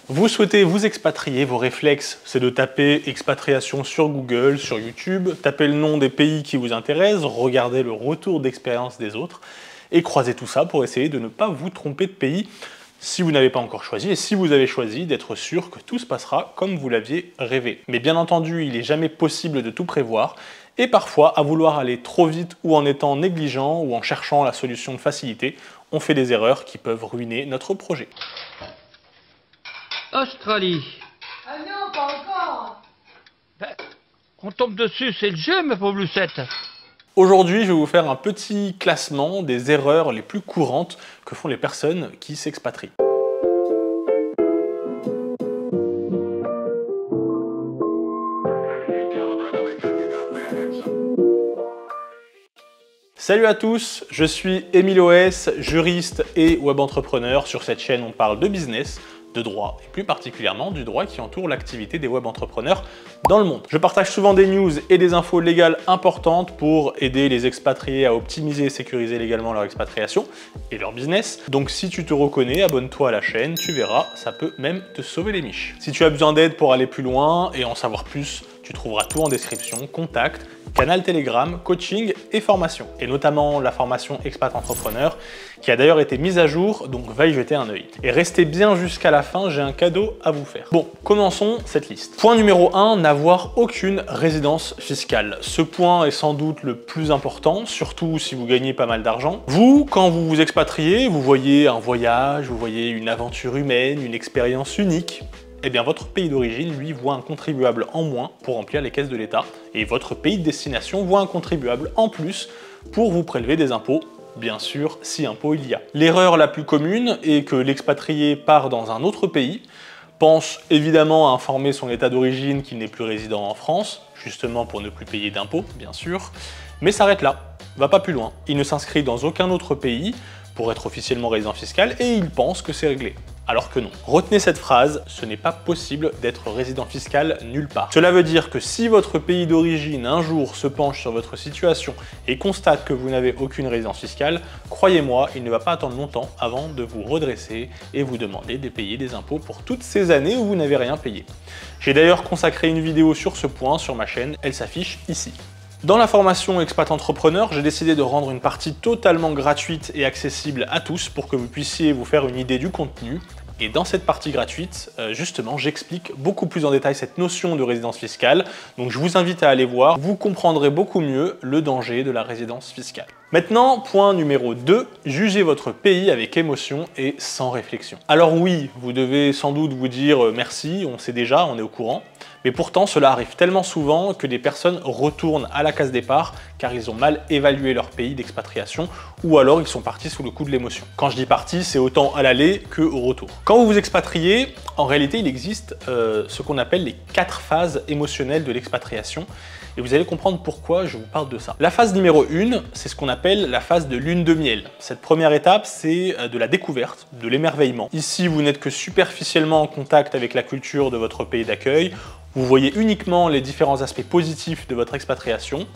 Vous souhaitez vous expatrier, vos réflexes, c'est de taper expatriation sur Google, sur YouTube, taper le nom des pays qui vous intéressent, regarder le retour d'expérience des autres et croiser tout ça pour essayer de ne pas vous tromper de pays si vous n'avez pas encore choisi et si vous avez choisi d'être sûr que tout se passera comme vous l'aviez rêvé. Mais bien entendu, il n'est jamais possible de tout prévoir et parfois, à vouloir aller trop vite ou en étant négligent ou en cherchant la solution de facilité, on fait des erreurs qui peuvent ruiner notre projet. Australie. Ah non, pas encore. Ben, on tombe dessus, c'est le jeu, ma pauvre Lucette. Aujourd'hui, je vais vous faire un petit classement des erreurs les plus courantes que font les personnes qui s'expatrient. Salut à tous, je suis Émile OS, juriste et web entrepreneur. Sur cette chaîne, on parle de business, de droit et plus particulièrement du droit qui entoure l'activité des web entrepreneurs dans le monde. Je partage souvent des news et des infos légales importantes pour aider les expatriés à optimiser et sécuriser légalement leur expatriation et leur business. Donc si tu te reconnais, abonne-toi à la chaîne, tu verras, ça peut même te sauver les miches. Si tu as besoin d'aide pour aller plus loin et en savoir plus, tu trouveras tout en description, contact, canal Telegram, coaching et formation. Et notamment la formation Expat Entrepreneur qui a d'ailleurs été mise à jour, donc va y jeter un œil. Et restez bien jusqu'à la fin, j'ai un cadeau à vous faire. Bon, commençons cette liste. Point numéro 1, n'avoir aucune résidence fiscale. Ce point est sans doute le plus important, surtout si vous gagnez pas mal d'argent. Vous, quand vous vous expatriez, vous voyez un voyage, vous voyez une aventure humaine, une expérience unique. Eh bien, votre pays d'origine, lui, voit un contribuable en moins pour remplir les caisses de l'État, et votre pays de destination voit un contribuable en plus pour vous prélever des impôts, bien sûr, si impôts il y a. L'erreur la plus commune est que l'expatrié part dans un autre pays, pense évidemment à informer son État d'origine qu'il n'est plus résident en France, justement pour ne plus payer d'impôts, bien sûr, mais s'arrête là, va pas plus loin. Il ne s'inscrit dans aucun autre pays pour être officiellement résident fiscal et il pense que c'est réglé. Alors que non. Retenez cette phrase, ce n'est pas possible d'être résident fiscal nulle part. Cela veut dire que si votre pays d'origine un jour se penche sur votre situation et constate que vous n'avez aucune résidence fiscale, croyez-moi, il ne va pas attendre longtemps avant de vous redresser et vous demander de payer des impôts pour toutes ces années où vous n'avez rien payé. J'ai d'ailleurs consacré une vidéo sur ce point sur ma chaîne, elle s'affiche ici. Dans la formation Expat Entrepreneur, j'ai décidé de rendre une partie totalement gratuite et accessible à tous pour que vous puissiez vous faire une idée du contenu. Et dans cette partie gratuite, justement, j'explique beaucoup plus en détail cette notion de résidence fiscale. Donc je vous invite à aller voir, vous comprendrez beaucoup mieux le danger de la résidence fiscale. Maintenant, point numéro 2, jugez votre pays avec émotion et sans réflexion. Alors oui, vous devez sans doute vous dire merci, on sait déjà, on est au courant. Mais pourtant, cela arrive tellement souvent que des personnes retournent à la case départ car ils ont mal évalué leur pays d'expatriation ou alors ils sont partis sous le coup de l'émotion. Quand je dis parti, c'est autant à l'aller qu'au retour. Quand vous vous expatriez, en réalité, il existe ce qu'on appelle les 4 phases émotionnelles de l'expatriation. Et vous allez comprendre pourquoi je vous parle de ça. La phase numéro 1, c'est ce qu'on appelle la phase de lune de miel. Cette première étape, c'est de la découverte, de l'émerveillement. Ici, vous n'êtes que superficiellement en contact avec la culture de votre pays d'accueil. Vous voyez uniquement les différents aspects positifs de votre expatriation.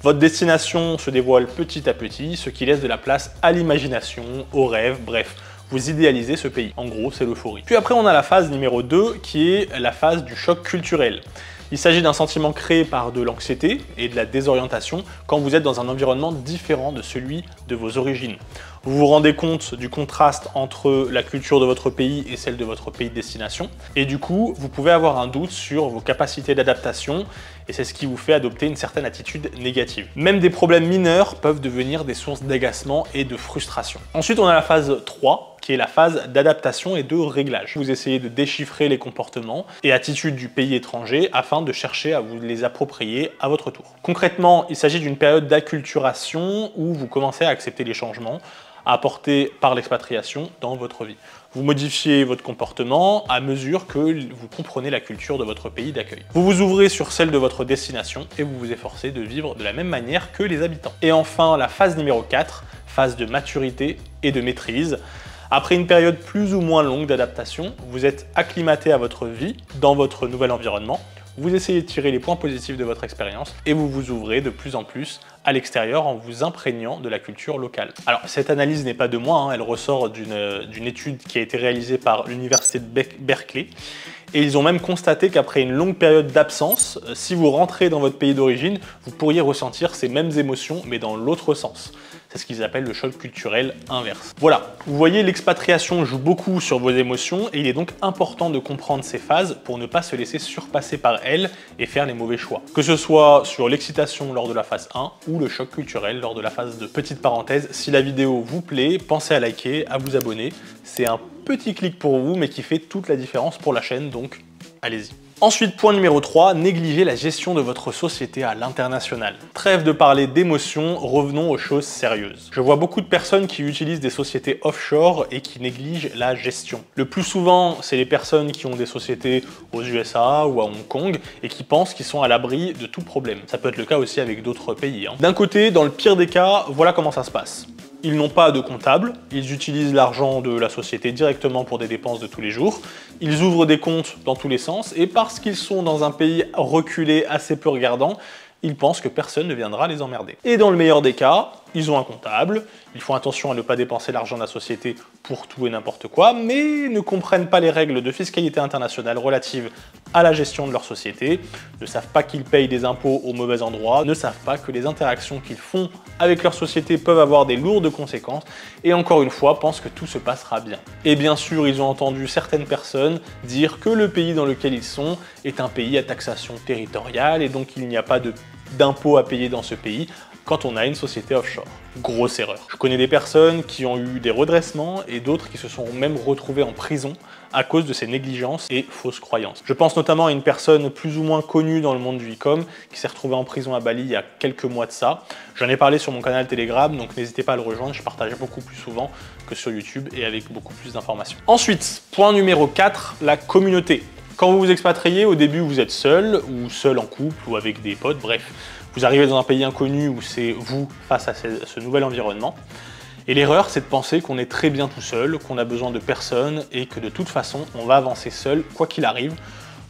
Votre destination se dévoile petit à petit, ce qui laisse de la place à l'imagination, au rêve, bref. Vous idéalisez ce pays. En gros, c'est l'euphorie. Puis après, on a la phase numéro 2, qui est la phase du choc culturel. Il s'agit d'un sentiment créé par de l'anxiété et de la désorientation quand vous êtes dans un environnement différent de celui de vos origines. Vous vous rendez compte du contraste entre la culture de votre pays et celle de votre pays de destination. Et du coup, vous pouvez avoir un doute sur vos capacités d'adaptation et c'est ce qui vous fait adopter une certaine attitude négative. Même des problèmes mineurs peuvent devenir des sources d'agacement et de frustration. Ensuite, on a la phase 3, qui est la phase d'adaptation et de réglage. Vous essayez de déchiffrer les comportements et attitudes du pays étranger afin de chercher à vous les approprier à votre tour. Concrètement, il s'agit d'une période d'acculturation où vous commencez à accepter les changements apportés par l'expatriation dans votre vie. Vous modifiez votre comportement à mesure que vous comprenez la culture de votre pays d'accueil. Vous vous ouvrez sur celle de votre destination et vous vous efforcez de vivre de la même manière que les habitants. Et enfin, la phase numéro 4, phase de maturité et de maîtrise. Après une période plus ou moins longue d'adaptation, vous êtes acclimaté à votre vie dans votre nouvel environnement. vous essayez de tirer les points positifs de votre expérience et vous vous ouvrez de plus en plus à l'extérieur en vous imprégnant de la culture locale. Alors cette analyse n'est pas de moi, hein, elle ressort d'une étude qui a été réalisée par l'université de Berkeley. Et ils ont même constaté qu'après une longue période d'absence, si vous rentrez dans votre pays d'origine, vous pourriez ressentir ces mêmes émotions, mais dans l'autre sens. C'est ce qu'ils appellent le choc culturel inverse. Voilà, vous voyez, l'expatriation joue beaucoup sur vos émotions et il est donc important de comprendre ces phases pour ne pas se laisser surpasser par elles et faire les mauvais choix. Que ce soit sur l'excitation lors de la phase 1 ou le choc culturel lors de la phase 2. Petite parenthèse, si la vidéo vous plaît, pensez à liker, à vous abonner. C'est un petit clic pour vous, mais qui fait toute la différence pour la chaîne, donc allez-y. Ensuite, point numéro 3, négligez la gestion de votre société à l'international. Trêve de parler d'émotions, revenons aux choses sérieuses. Je vois beaucoup de personnes qui utilisent des sociétés offshore et qui négligent la gestion. Le plus souvent, c'est les personnes qui ont des sociétés aux USA ou à Hong Kong et qui pensent qu'ils sont à l'abri de tout problème. Ça peut être le cas aussi avec d'autres pays, hein. D'un côté, dans le pire des cas, voilà comment ça se passe. Ils n'ont pas de comptable, ils utilisent l'argent de la société directement pour des dépenses de tous les jours, ils ouvrent des comptes dans tous les sens, et parce qu'ils sont dans un pays reculé assez peu regardant, ils pensent que personne ne viendra les emmerder. Et dans le meilleur des cas, ils ont un comptable, ils font attention à ne pas dépenser l'argent de la société pour tout et n'importe quoi, mais ne comprennent pas les règles de fiscalité internationale relatives à la gestion de leur société, ne savent pas qu'ils payent des impôts au mauvais endroit, ne savent pas que les interactions qu'ils font avec leur société peuvent avoir des lourdes conséquences, et encore une fois, pensent que tout se passera bien. Et bien sûr, ils ont entendu certaines personnes dire que le pays dans lequel ils sont est un pays à taxation territoriale, et donc il n'y a pas d'impôts à payer dans ce pays quand on a une société offshore. Grosse erreur. Je connais des personnes qui ont eu des redressements et d'autres qui se sont même retrouvées en prison à cause de ces négligences et fausses croyances. Je pense notamment à une personne plus ou moins connue dans le monde du e-com qui s'est retrouvée en prison à Bali il y a quelques mois de ça. J'en ai parlé sur mon canal Telegram, donc n'hésitez pas à le rejoindre, je partage beaucoup plus souvent que sur YouTube et avec beaucoup plus d'informations. Ensuite, point numéro 4, la communauté. Quand vous vous expatriez, au début vous êtes seul, ou seul en couple, ou avec des potes, bref. Vous arrivez dans un pays inconnu où c'est vous face à ce nouvel environnement. Et l'erreur, c'est de penser qu'on est très bien tout seul, qu'on a besoin de personne et que de toute façon, on va avancer seul, quoi qu'il arrive.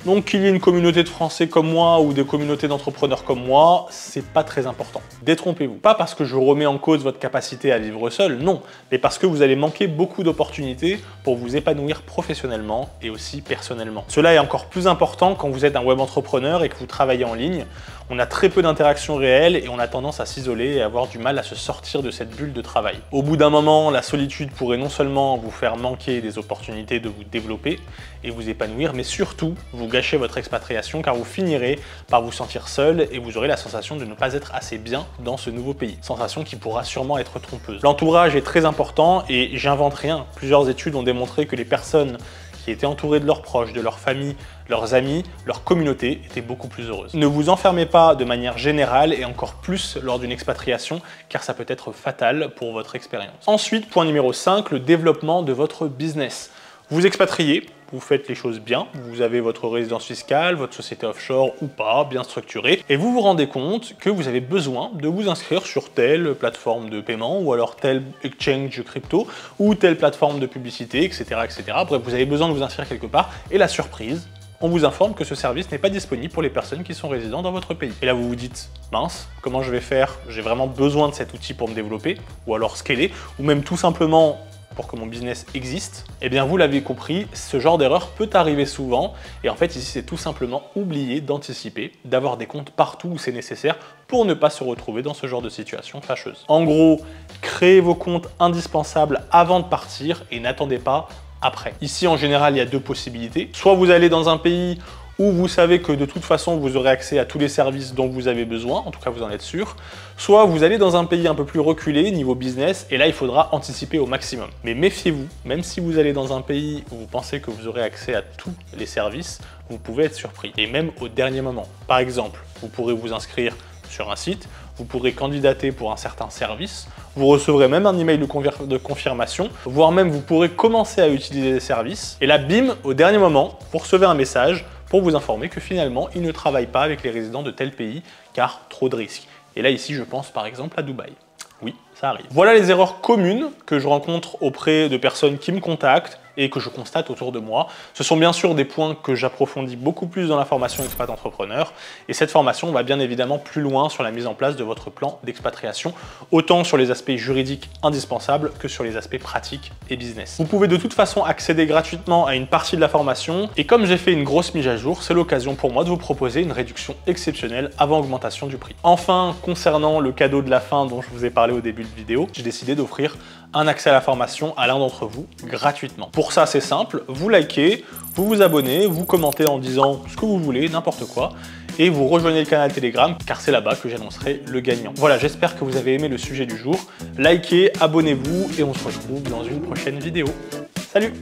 Donc qu'il y ait une communauté de Français comme moi ou des communautés d'entrepreneurs comme moi, c'est pas très important. Détrompez-vous. Pas parce que je remets en cause votre capacité à vivre seul, non, mais parce que vous allez manquer beaucoup d'opportunités pour vous épanouir professionnellement et aussi personnellement. Cela est encore plus important quand vous êtes un web entrepreneur et que vous travaillez en ligne. On a très peu d'interactions réelles et on a tendance à s'isoler et avoir du mal à se sortir de cette bulle de travail. Au bout d'un moment, la solitude pourrait non seulement vous faire manquer des opportunités de vous développer et vous épanouir, mais surtout vous gâcher votre expatriation car vous finirez par vous sentir seul et vous aurez la sensation de ne pas être assez bien dans ce nouveau pays. Sensation qui pourra sûrement être trompeuse. L'entourage est très important et j'invente rien. Plusieurs études ont démontré que les personnes qui étaient entourées de leurs proches, de leur famille, leurs amis, leur communauté étaient beaucoup plus heureuses. Ne vous enfermez pas de manière générale et encore plus lors d'une expatriation car ça peut être fatal pour votre expérience. Ensuite, point numéro 5, le développement de votre business. Vous expatriez, vous faites les choses bien, vous avez votre résidence fiscale, votre société offshore ou pas, bien structurée, et vous vous rendez compte que vous avez besoin de vous inscrire sur telle plateforme de paiement, ou alors tel exchange crypto, ou telle plateforme de publicité, etc., etc. Bref, vous avez besoin de vous inscrire quelque part, et la surprise, on vous informe que ce service n'est pas disponible pour les personnes qui sont résidents dans votre pays. Et là, vous vous dites, mince, comment je vais faire? J'ai vraiment besoin de cet outil pour me développer, ou alors scaler, ou même tout simplement pour que mon business existe. Eh bien, vous l'avez compris, ce genre d'erreur peut arriver souvent. Et en fait, ici, c'est tout simplement oublier d'anticiper, d'avoir des comptes partout où c'est nécessaire pour ne pas se retrouver dans ce genre de situation fâcheuse. En gros, créez vos comptes indispensables avant de partir et n'attendez pas après. Ici, en général, il y a deux possibilités. Soit vous allez dans un pays où vous savez que de toute façon vous aurez accès à tous les services dont vous avez besoin, en tout cas vous en êtes sûr, soit vous allez dans un pays un peu plus reculé niveau business et là il faudra anticiper au maximum. Mais méfiez-vous, même si vous allez dans un pays où vous pensez que vous aurez accès à tous les services, vous pouvez être surpris et même au dernier moment. Par exemple, vous pourrez vous inscrire sur un site, vous pourrez candidater pour un certain service, vous recevrez même un email de confirmation, voire même vous pourrez commencer à utiliser les services et là bim, au dernier moment, vous recevez un message pour vous informer que finalement, ils ne travaillent pas avec les résidents de tel pays, car trop de risques. Et là, ici, je pense par exemple à Dubaï. Oui, ça arrive. Voilà les erreurs communes que je rencontre auprès de personnes qui me contactent et que je constate autour de moi. Ce sont bien sûr des points que j'approfondis beaucoup plus dans la formation Expat Entrepreneur, et cette formation va bien évidemment plus loin sur la mise en place de votre plan d'expatriation, autant sur les aspects juridiques indispensables que sur les aspects pratiques et business. Vous pouvez de toute façon accéder gratuitement à une partie de la formation, et comme j'ai fait une grosse mise à jour, c'est l'occasion pour moi de vous proposer une réduction exceptionnelle avant augmentation du prix. Enfin, concernant le cadeau de la fin dont je vous ai parlé au début de vidéo, j'ai décidé d'offrir un accès à la formation à l'un d'entre vous gratuitement. Pour ça, c'est simple, vous likez, vous vous abonnez, vous commentez en disant ce que vous voulez, n'importe quoi, et vous rejoignez le canal Telegram car c'est là-bas que j'annoncerai le gagnant. Voilà, j'espère que vous avez aimé le sujet du jour. Likez, abonnez-vous et on se retrouve dans une prochaine vidéo. Salut!